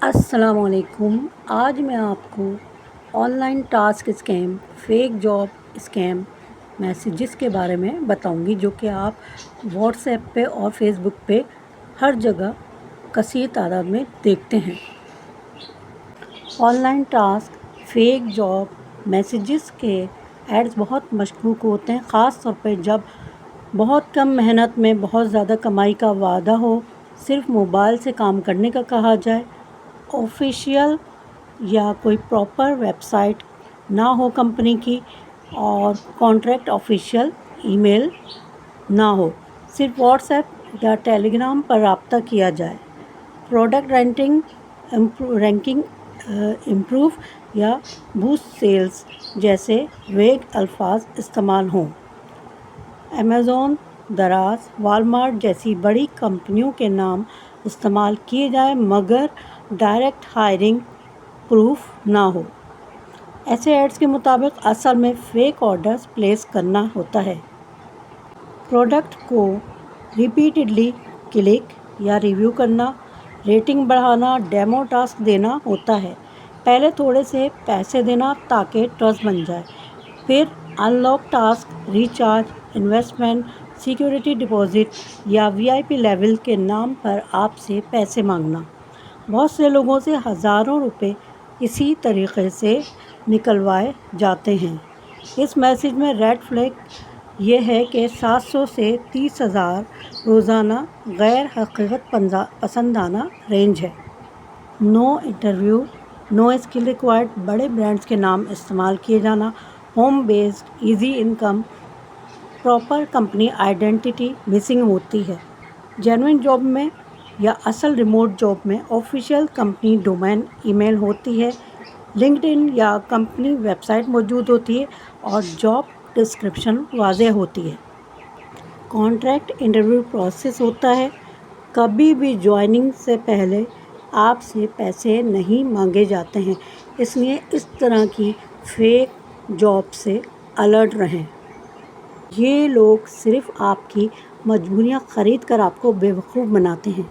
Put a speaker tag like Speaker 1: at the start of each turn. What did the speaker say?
Speaker 1: السلام علیکم۔ آج میں آپ کو on line task scheme, fake job scheme messages کے بارے میں بتاؤں گی، جو کہ آپ واٹس ایپ پہ اور فیس بک پہ ہر جگہ کثیر تعداد میں دیکھتے ہیں۔ On line task, fake job messages کے ایڈز بہت مشکوک ہوتے ہیں، خاص طور پہ جب بہت کم محنت میں بہت زیادہ کمائی کا وعدہ ہو، صرف موبائل سے کام کرنے کا کہا جائے، آفیشیل یا کوئی پراپر ویب سائٹ نہ ہو کمپنی کی، اور کانٹریکٹ آفیشیل ای میل نہ ہو، صرف واٹس ایپ یا ٹیلی گرام پر رابطہ کیا جائے، پروڈکٹ رینکنگ امپروو یا بوسٹ سیلز جیسے ویگ الفاظ استعمال ہوں۔ امیزون، دراز، والمارٹ جیسی بڑی کمپنیوں کے نام استعمال کیے جائیں مگر ڈائریکٹ ہائرنگ پروف نہ ہو۔ ایسے ایڈز کے مطابق اصل میں فیک آرڈرز پلیس کرنا ہوتا ہے۔ پروڈکٹ کو ریپیٹڈلی کلک یا ریویو کرنا، ریٹنگ بڑھانا، ڈیمو ٹاسک دینا ہوتا ہے۔ پہلے تھوڑے سے پیسے دینا تاکہ ٹرسٹ بن جائے، پھر unlock task, recharge, investment, security deposit یا وی آئی پی لیول کے نام پر آپ سے پیسے مانگنا۔ بہت سے لوگوں سے ہزاروں روپے اسی طریقے سے نکلوائے جاتے ہیں۔ اس میسیج میں ریڈ فلیگ یہ ہے کہ 700 سے 30,000 روزانہ غیر حقیقت پسندانہ رینج ہے۔ نو انٹرویو، نو اسکل ریکوائرڈ، بڑے برانڈز کے نام استعمال کیے جانا، home based, easy income, proper company identity missing ہوتی ہے۔ جینوئن جاب میں یا اصل ریموٹ جاب میں آفیشیل کمپنی ڈومین ای میل ہوتی ہے، لنکڈ ان یا کمپنی ویب سائٹ موجود ہوتی ہے اور جاب ڈسکرپشن واضح ہوتی ہے۔ کانٹریکٹ انٹرویو پروسیس ہوتا ہے۔ کبھی بھی جوائننگ سے پہلے آپ سے پیسے نہیں مانگے جاتے ہیں، اس لیے اس طرح کی فیک جاب سے الرٹ رہیں۔ یہ لوگ صرف آپ کی مجبوریاں خرید کر آپ کو بیوقوف بناتے ہیں۔